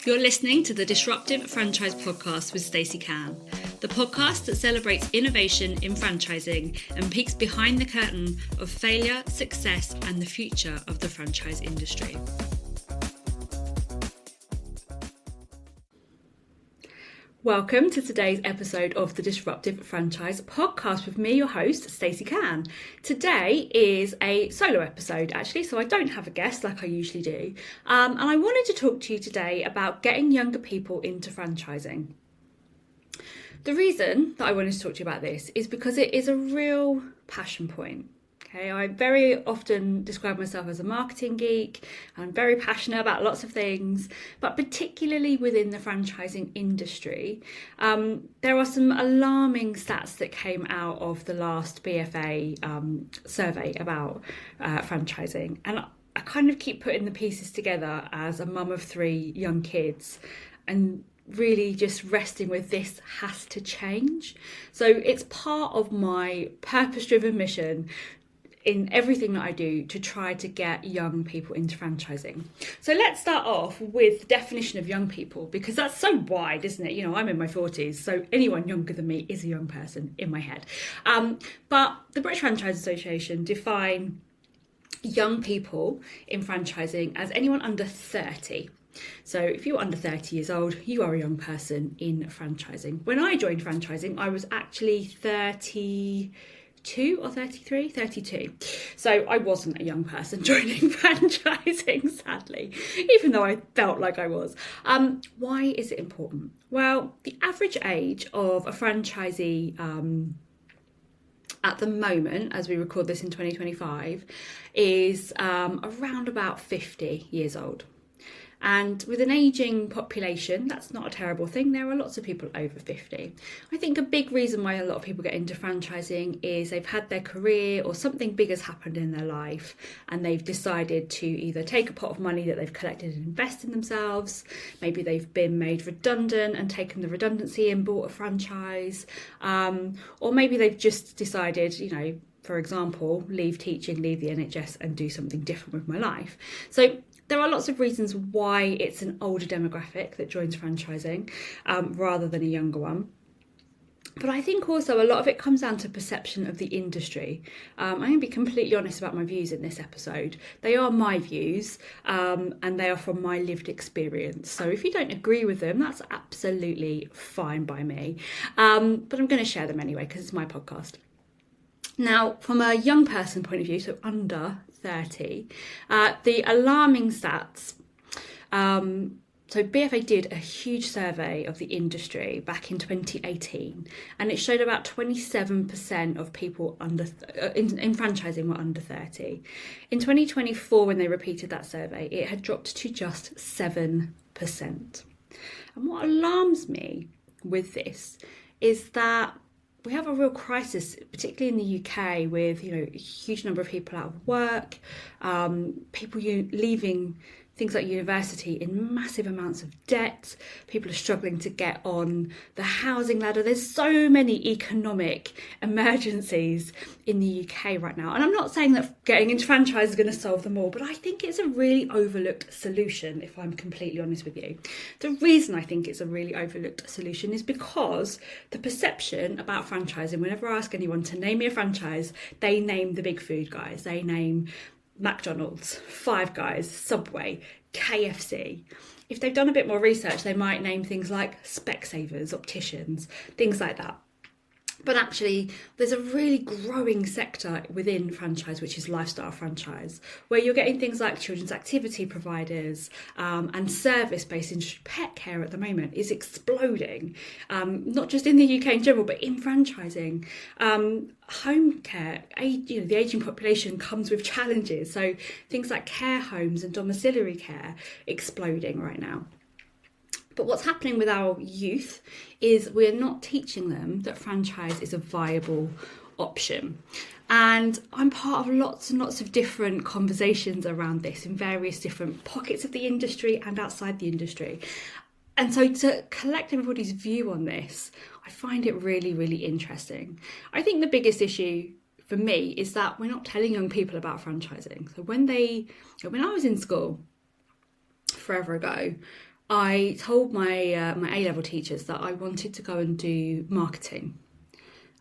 You're listening to the Disruptive Franchise Podcast with Stacey Cann, the podcast that celebrates innovation in franchising and peeks behind the curtain of failure, success, and the future of the franchise industry. Welcome to today's episode of the Disruptive Franchise Podcast with me, your host, Stacey Cann. Today is a solo episode, actually, so I don't have a guest like I usually do. And I wanted to talk to you today about getting younger people into franchising. The reason that I wanted to talk to you about this is because it is a real passion point. Okay, I very often describe myself as a marketing geek. I'm very passionate about lots of things, but particularly within the franchising industry, there are some alarming stats that came out of the last BFA survey about franchising. And I kind of keep putting the pieces together as a mum of 3 young kids and really just resting with this has to change. So it's part of my purpose-driven mission in everything that I do to try to get young people into franchising. So let's start off with the definition of young people, because that's so wide, isn't it? You know, I'm in my 40s, so anyone younger than me is a young person in my head. But the British Franchise Association define young people in franchising as anyone under 30. So if you're under 30 years old, you are a young person in franchising. When I joined franchising, I was actually 32 or 33? 32. So I wasn't a young person joining franchising, sadly, even though I felt like I was. Why is it important? Well, the average age of a franchisee at the moment, as we record this in 2025, is around about 50 years old. And with an ageing population, that's not a terrible thing. There are lots of people over 50. I think a big reason why a lot of people get into franchising is they've had their career or something big has happened in their life and they've decided to either take a pot of money that they've collected and invest in themselves. Maybe they've been made redundant and taken the redundancy and bought a franchise. Or maybe they've just decided, you know, for example, leave teaching, leave the NHS and do something different with my life. So there are lots of reasons why it's an older demographic that joins franchising rather than a younger one. But I think also a lot of it comes down to perception of the industry. I'm going to be completely honest about my views in this episode. They are my views and they are from my lived experience. So if you don't agree with them, that's absolutely fine by me. But I'm going to share them anyway because it's my podcast. Now, from a young person point of view, so under 30, the alarming stats. So BFA did a huge survey of the industry back in 2018, and it showed about 27% of people under in franchising were under 30. In 2024, when they repeated that survey, it had dropped to just 7%. And what alarms me with this is that we have a real crisis, particularly in the UK, with, you know, a huge number of people out of work, people leaving things like university in massive amounts of debt. People are struggling to get on the housing ladder. There's so many economic emergencies in the UK right now. And I'm not saying that getting into franchise is going to solve them all, but I think it's a really overlooked solution, if I'm completely honest with you. The reason I think it's a really overlooked solution is because the perception about franchising, whenever I ask anyone to name me a franchise, they name the big food guys. They name McDonald's, Five Guys, Subway, KFC. If they've done a bit more research, they might name things like Specsavers, opticians, things like that. But actually, there's a really growing sector within franchise, which is lifestyle franchise, where you're getting things like children's activity providers and service-based industry. Pet care at the moment is exploding, not just in the UK in general, but in franchising. Home care, the ageing population comes with challenges. So things like care homes and domiciliary care exploding right now. But what's happening with our youth is we're not teaching them that franchise is a viable option. And I'm part of lots and lots of different conversations around this in various different pockets of the industry and outside the industry. And so to collect everybody's view on this, I find it really, really interesting. I think the biggest issue for me is that we're not telling young people about franchising. So when I was in school forever ago, I told my my A-level teachers that I wanted to go and do marketing.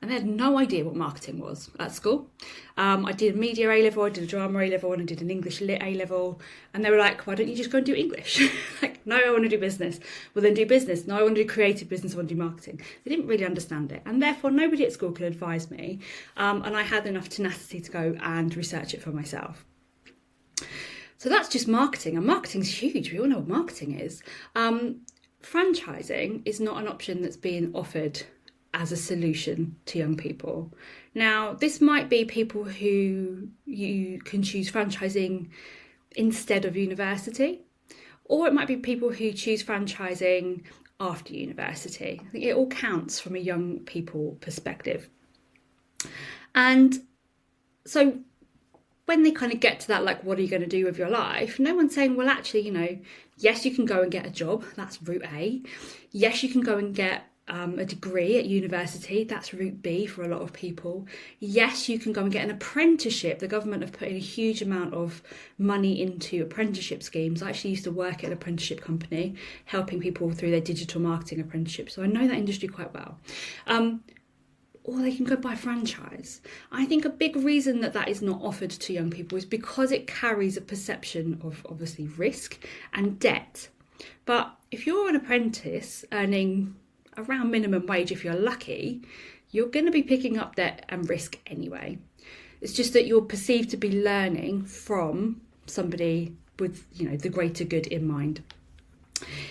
And they had no idea what marketing was at school. I did a media A-level, I did a drama A-level, and I did an English lit A-level. And they were like, why don't you just go and do English? Like, no, I want to do business. Well, then do business. No, I want to do creative business, I want to do marketing. They didn't really understand it. And therefore, nobody at school could advise me. And I had enough tenacity to go and research it for myself. So that's just marketing. And marketing's huge. We all know what marketing is. Franchising is not an option that's being offered as a solution to young people. Now, this might be people who you can choose franchising instead of university, or it might be people who choose franchising after university. I think it all counts from a young people perspective. And so when they kind of get to that, like, what are you going to do with your life? No one's saying, well, actually, yes, you can go and get a job. That's route A. Yes, you can go and get a degree at university. That's route B for a lot of people. Yes, you can go and get an apprenticeship. The government have put in a huge amount of money into apprenticeship schemes. I actually used to work at an apprenticeship company, helping people through their digital marketing apprenticeship. So I know that industry quite well. Or they can go buy a franchise. I think a big reason that is not offered to young people is because it carries a perception of obviously risk and debt. But if you're an apprentice earning around minimum wage, if you're lucky, you're going to be picking up debt and risk anyway. It's just that you're perceived to be learning from somebody with, the greater good in mind.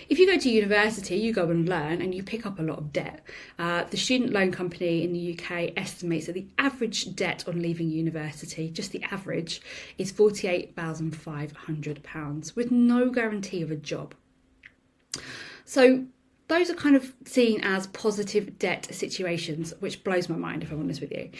If you go to university, you go and learn and you pick up a lot of debt. The student loan company in the UK estimates that the average debt on leaving university, just the average, is £48,500 with no guarantee of a job. So those are kind of seen as positive debt situations, which blows my mind, if I'm honest with you.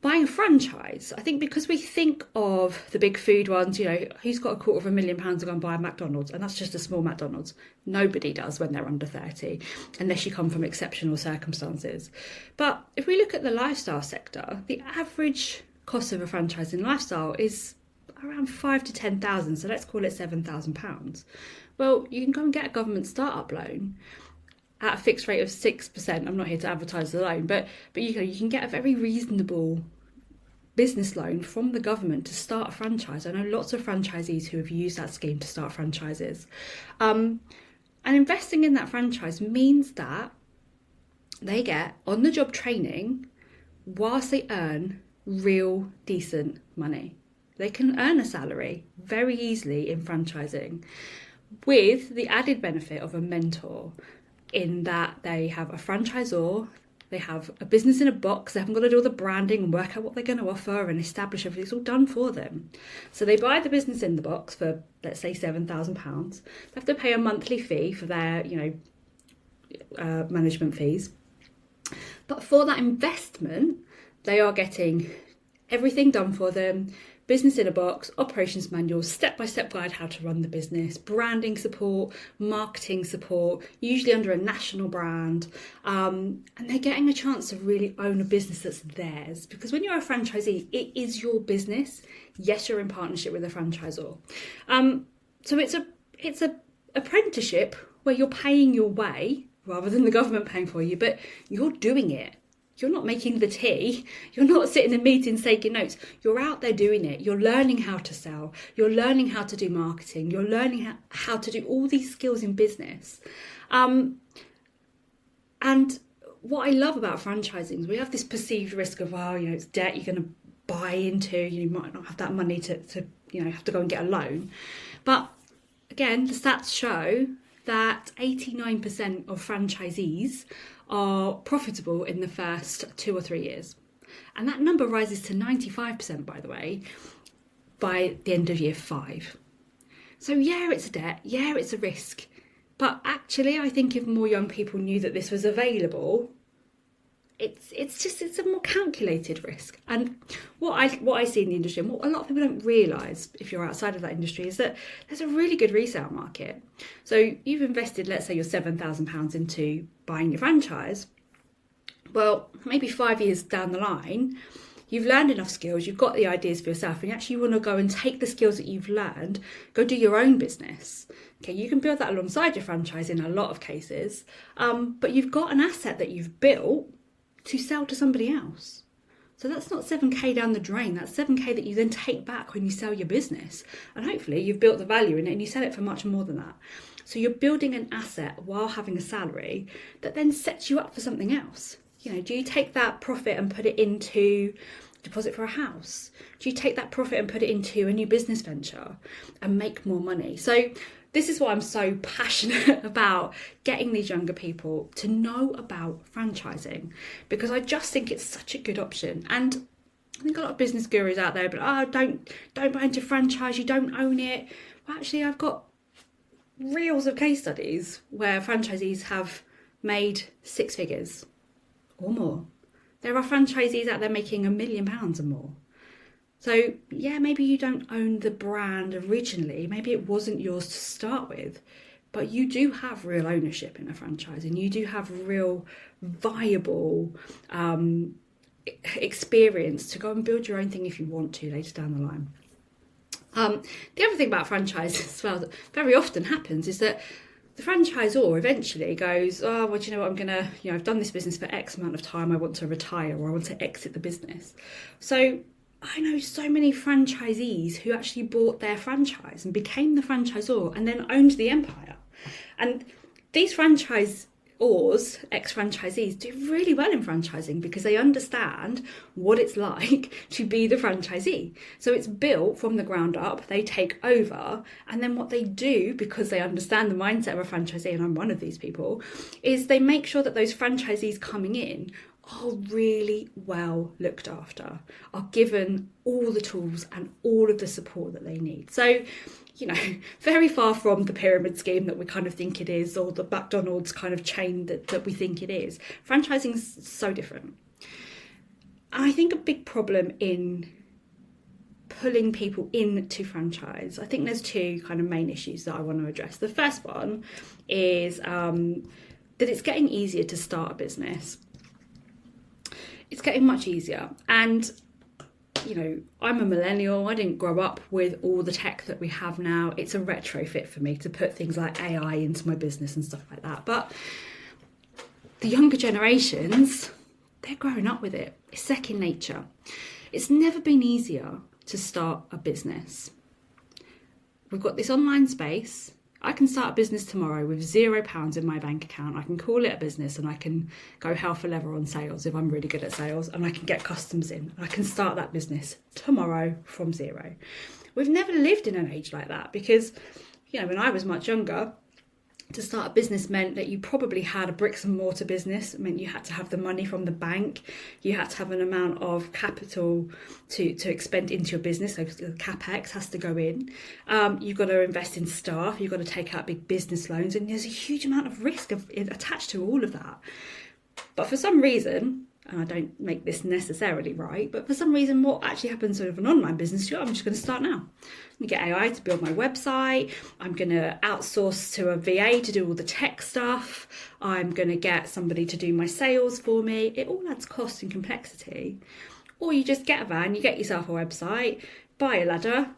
Buying a franchise, I think because we think of the big food ones, who's got £250,000 to go and buy a McDonald's? And that's just a small McDonald's. Nobody does when they're under 30, unless you come from exceptional circumstances. But if we look at the lifestyle sector, the average cost of a franchise in lifestyle is around 5,000 to 10,000. So let's call it £7,000. Well, you can go and get a government startup loan at a fixed rate of 6%. I'm not here to advertise the loan, but you can get a very reasonable business loan from the government to start a franchise. I know lots of franchisees who have used that scheme to start franchises. And investing in that franchise means that they get on-the-job training whilst they earn real decent money. They can earn a salary very easily in franchising, with the added benefit of a mentor, in that they have a franchisor, they have a business in a box, they haven't got to do all the branding and work out what they're going to offer and establish everything. It's all done for them. So they buy the business in the box for, let's say, £7,000. They have to pay a monthly fee for their, management fees. But for that investment, they are getting everything done for them. Business in a box, operations manual, step-by-step guide how to run the business, branding support, marketing support, usually under a national brand. And they're getting a chance to really own a business that's theirs. Because when you're a franchisee, it is your business. Yes, you're in partnership with a franchisor. So it's a apprenticeship where you're paying your way rather than the government paying for you, but you're doing it. You're not making the tea. You're not sitting in meetings taking notes. You're out there doing it. You're learning how to sell. You're learning how to do marketing. You're learning how to do all these skills in business. And what I love about franchising is we have this perceived risk of, it's debt you're going to buy into. You might not have that money to have to go and get a loan. But again, the stats show that 89% of franchisees are profitable in the first 2 or 3 years. And that number rises to 95%, by the way, by the end of year 5. So yeah, it's a debt. Yeah, it's a risk. But actually, I think if more young people knew that this was available, it's a more calculated risk. And what I see in the industry, and what a lot of people don't realise if you're outside of that industry, is that there's a really good resale market. So you've invested, let's say, your £7,000 into buying your franchise. Well, maybe 5 years down the line, you've learned enough skills, you've got the ideas for yourself, and you actually want to go and take the skills that you've learned, go do your own business. Okay, you can build that alongside your franchise in a lot of cases, but you've got an asset that you've built to sell to somebody else. So that's not 7k down the drain, that's 7k that you then take back when you sell your business. And hopefully you've built the value in it and you sell it for much more than that. So you're building an asset while having a salary that then sets you up for something else. Do you take that profit and put it into deposit for a house? Do you take that profit and put it into a new business venture and make more money? So this is why I'm so passionate about getting these younger people to know about franchising, because I just think it's such a good option. And I think a lot of business gurus out there, but don't buy into franchise, you don't own it. Well, actually, I've got reels of case studies where franchisees have made 6 figures or more. There are franchisees out there making £1 million or more. So yeah, maybe you don't own the brand originally, maybe it wasn't yours to start with, but you do have real ownership in a franchise, and you do have real viable experience to go and build your own thing if you want to later down the line. The other thing about franchise as well that very often happens is that the franchisor eventually goes, oh, well, do you know what, I've done this business for X amount of time, I want to retire or I want to exit the business. So I know so many franchisees who actually bought their franchise and became the franchisor and then owned the empire. And these franchisors, ex-franchisees, do really well in franchising because they understand what it's like to be the franchisee. So it's built from the ground up, they take over, and then what they do, because they understand the mindset of a franchisee, and I'm one of these people, is they make sure that those franchisees coming in are really well looked after, are given all the tools and all of the support that they need. So, very far from the pyramid scheme that we kind of think it is, or the McDonald's kind of chain that we think it is. Franchising is so different. And I think a big problem in pulling people into franchise, I think there's 2 kind of main issues that I want to address. The first one is that it's getting easier to start a business. It's getting much easier. And, I'm a millennial. I didn't grow up with all the tech that we have now. It's a retrofit for me to put things like AI into my business and stuff like that. But the younger generations, they're growing up with it. It's second nature. It's never been easier to start a business. We've got this online space. I can start a business tomorrow with £0 in my bank account. I can call it a business and I can go hell for leather on sales if I'm really good at sales, and I can get customers in. I can start that business tomorrow from zero. We've never lived in an age like that because, when I was much younger, to start a business meant that you probably had a bricks and mortar business. It meant you had to have the money from the bank. You had to have an amount of capital to expend into your business. So the CapEx has to go in. You've got to invest in staff. You've got to take out big business loans. And there's a huge amount of risk attached to all of that. But for some reason, and I don't make this necessarily right, but for some reason what actually happens with an online business, I'm just going to start now. I'm going to get AI to build my website. I'm going to outsource to a VA to do all the tech stuff. I'm going to get somebody to do my sales for me. It all adds cost and complexity. Or you just get a van, you get yourself a website, buy a ladder,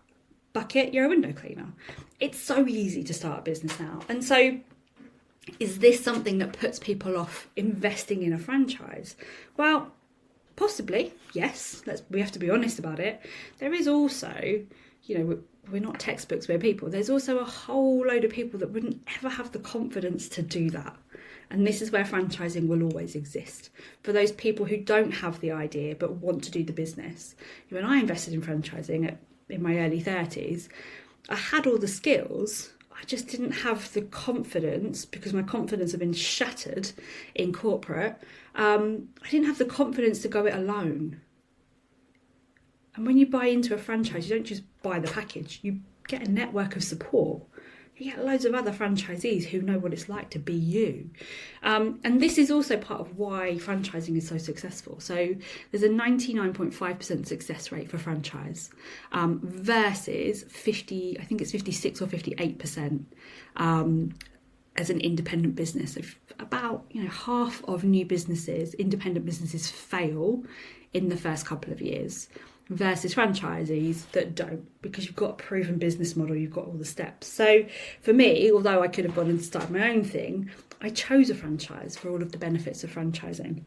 bucket, you're a window cleaner. It's so easy to start a business now. And so is this something that puts people off investing in a franchise? Well, possibly, yes. We have to be honest about it. There is also, we're not textbooks, we're people. There's also a whole load of people that wouldn't ever have the confidence to do that. And this is where franchising will always exist. For those people who don't have the idea but want to do the business. When I invested in franchising in my early 30s, I had all the skills. I just didn't have the confidence, because my confidence had been shattered in corporate. I didn't have the confidence to go it alone. And when you buy into a franchise, you don't just buy the package. You get a network of support. You get loads of other franchisees who know what it's like to be you. And this is also part of why franchising is so successful. So there's a 99.5% success rate for franchise versus 50, I think it's 56 or 58% as an independent business. So about half of new businesses, independent businesses, fail in the first couple of years versus franchisees that don't, because you've got a proven business model, you've got all the steps. So for me, although I could have gone and started my own thing, I chose a franchise for all of the benefits of franchising.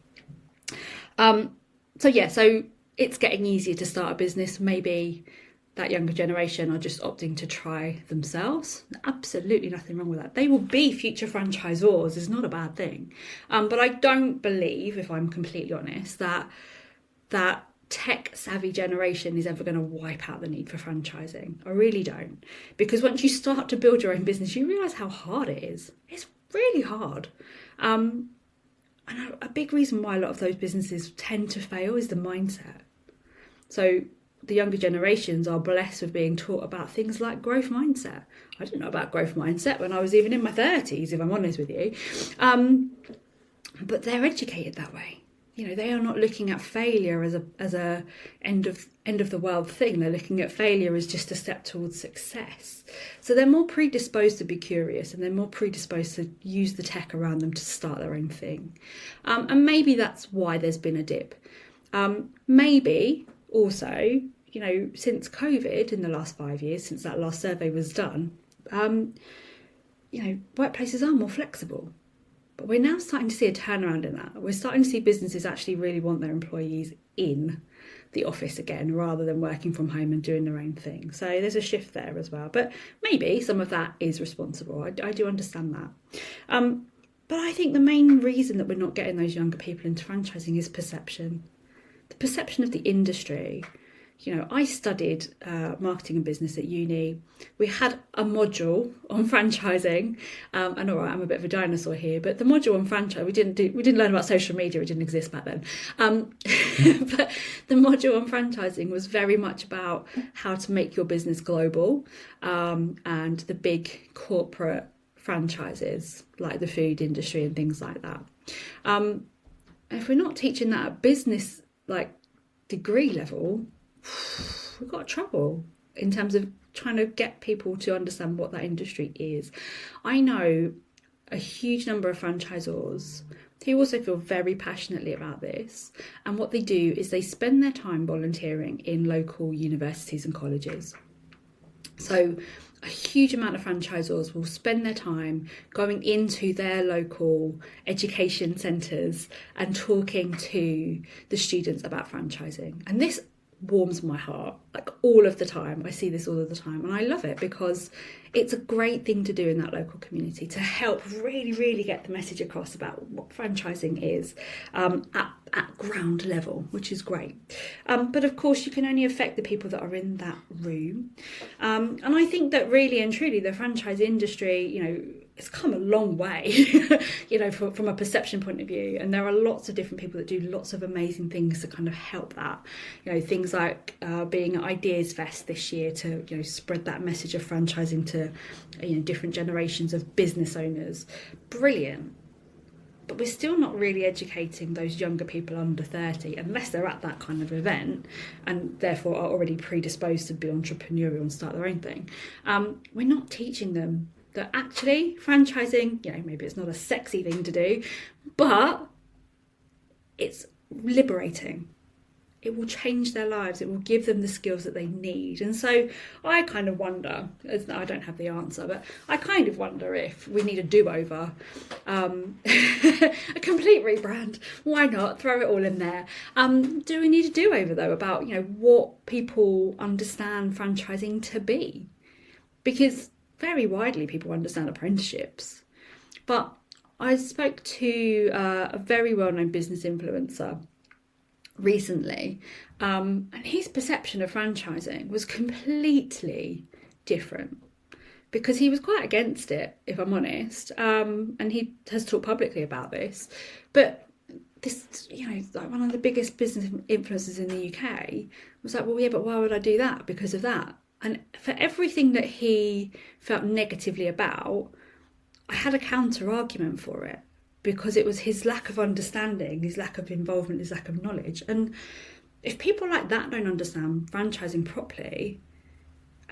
So it's getting easier to start a business. Maybe that younger generation are just opting to try themselves. Absolutely nothing wrong with that. They will be future franchisors. It's not a bad thing. But I don't believe, if I'm completely honest, that tech savvy generation is ever going to wipe out the need for franchising. I really don't. Because once you start to build your own business, you realise how hard it is. It's really hard. And a big reason why a lot of those businesses tend to fail is the mindset. So the younger generations are blessed with being taught about things like growth mindset. I didn't know about growth mindset when I was even in my 30s, if I'm honest with you. But they're educated that way. You know, they are not looking at failure as a end of the world thing. They're looking at failure as just a step towards success. So they're more predisposed to be curious, and they're more predisposed to use the tech around them to start their own thing. And maybe that's why there's been a dip. Maybe also, you know, since COVID in the last 5 years, since that last survey was done, you know, workplaces are more flexible. But we're now starting to see a turnaround in that. We're starting to see businesses actually really want their employees in the office again, rather than working from home and doing their own thing. So there's a shift there as well. But maybe some of that is responsible. I do understand that. But I think the main reason that we're not getting those younger people into franchising is perception. The perception of the industry. You know, I studied marketing and business at uni. We had a module on franchising, and all right, I'm a bit of a dinosaur here, but the module on franchise, we didn't learn about social media. It didn't exist back then. But the module on franchising was very much about how to make your business global, and the big corporate franchises like the food industry and things like that. If we're not teaching that at business degree level, we've got trouble in terms of trying to get people to understand what that industry is. I know a huge number of franchisors who also feel very passionately about this, and what they do is they spend their time volunteering in local universities and colleges. So a huge amount of franchisors will spend their time going into their local education centres and talking to the students about franchising. And this warms my heart, all of the time. I see this all of the time, and I love it because it's a great thing to do in that local community to help really, really get the message across about what franchising is at ground level, which is great. But of course, you can only affect the people that are in that room. And I think that really and truly the franchise industry, you know, it's come a long way, you know, from a perception point of view. And there are lots of different people that do lots of amazing things to kind of help that. You know, things like being at Ideas Fest this year to, you know, spread that message of franchising to, you know, different generations of business owners. Brilliant. But we're still not really educating those younger people under 30, unless they're at that kind of event and therefore are already predisposed to be entrepreneurial and start their own thing. We're not teaching them that actually franchising, you know, maybe it's not a sexy thing to do, but it's liberating. It will change their lives. It will give them the skills that they need. And so I kind of wonder, I don't have the answer, but I kind of wonder if we need a do-over, a complete rebrand. Why not? Throw it all in there. Do we need a do-over, though, about, you know, what people understand franchising to be? Because very widely people understand apprenticeships. But I spoke to a very well-known business influencer recently, and his perception of franchising was completely different, because he was quite against it, if I'm honest, and he has talked publicly about this. But this, you know, like one of the biggest business influencers in the UK was like, well, yeah, but why would I do that? Because of that. And for everything that he felt negatively about, I had a counter argument for it, because it was his lack of understanding, his lack of involvement, his lack of knowledge. And if people like that don't understand franchising properly,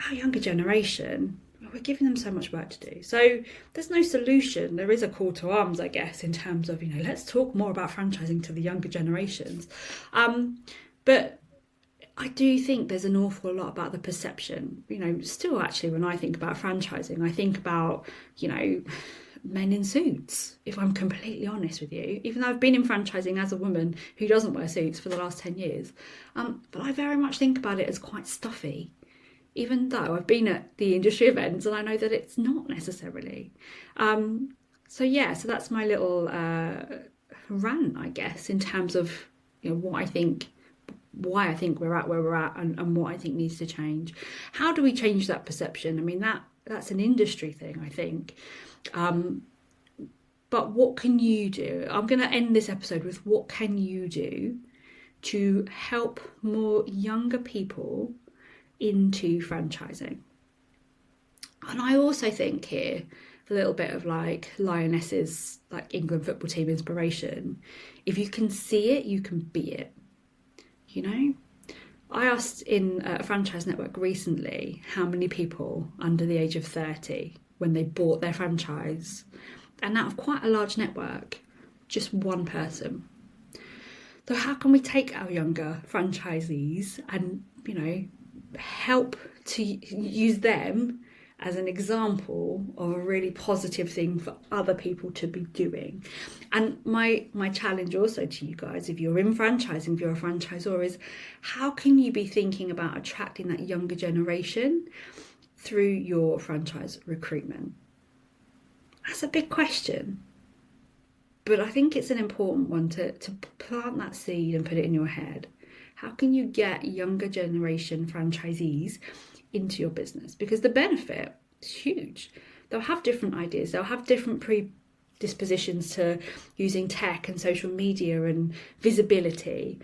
our younger generation, we're giving them so much work to do. So there's no solution. There is a call to arms, I guess, in terms of, you know, let's talk more about franchising to the younger generations. But I do think there's an awful lot about the perception. Still actually when I think about franchising, I think about, men in suits, if I'm completely honest with you, even though I've been in franchising as a woman who doesn't wear suits for the last 10 years. But I very much think about it as quite stuffy, even though I've been at the industry events and I know that it's not necessarily. So that's my little rant, I guess, in terms of why I think we're at where we're at and what I think needs to change. How do we change that perception? I mean, that's an industry thing, I think. But what can you do? I'm going to end this episode with what can you do to help more younger people into franchising? And I also think here a little bit of like Lionesses, like England football team inspiration. If you can see it, you can be it. I asked in a franchise network recently how many people under the age of 30 when they bought their franchise, and out of quite a large network, just one person. So how can we take our younger franchisees and help to use them as an example of a really positive thing for other people to be doing? And my challenge also to you guys, if you're in franchising, if you're a franchisor, is how can you be thinking about attracting that younger generation through your franchise recruitment? That's a big question, but I think it's an important one to plant that seed and put it in your head. How can you get younger generation franchisees into your business? Because the benefit is huge. They'll have different ideas. They'll have different predispositions to using tech and social media and visibility.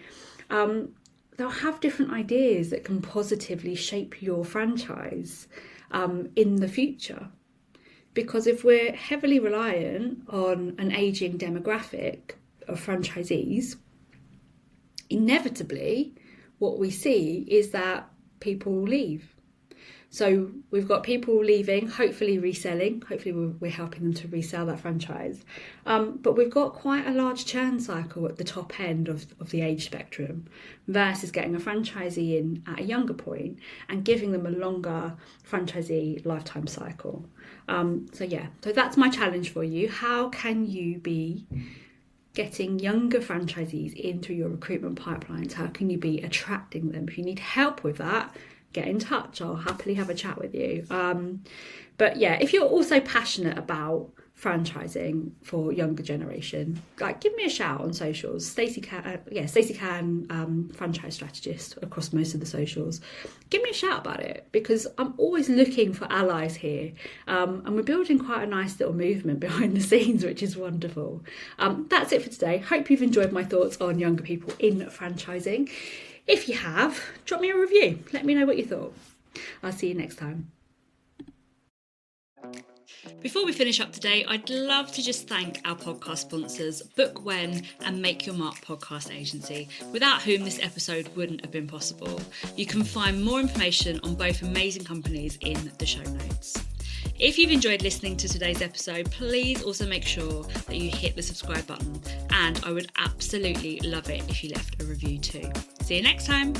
They'll have different ideas that can positively shape your franchise in the future. Because if we're heavily reliant on an ageing demographic of franchisees, inevitably what we see is that people leave. So we've got people leaving, hopefully reselling. Hopefully we're helping them to resell that franchise. But we've got quite a large churn cycle at the top end of the age spectrum versus getting a franchisee in at a younger point and giving them a longer franchisee lifetime cycle. So that's my challenge for you. How can you be getting younger franchisees into your recruitment pipelines? How can you be attracting them? If you need help with that, get in touch. I'll happily have a chat with you. But if you're also passionate about franchising for younger generation, like give me a shout on socials. Stacey Cann, franchise strategist across most of the socials. Give me a shout about it, because I'm always looking for allies here, and we're building quite a nice little movement behind the scenes, which is wonderful. That's it for today. Hope you've enjoyed my thoughts on younger people in franchising. If you have, drop me a review. Let me know what you thought. I'll see you next time. Before we finish up today, I'd love to just thank our podcast sponsors, Book When and Make Your Mark Podcast Agency, without whom this episode wouldn't have been possible. You can find more information on both amazing companies in the show notes. If you've enjoyed listening to today's episode, please also make sure that you hit the subscribe button, and I would absolutely love it if you left a review too. See you next time.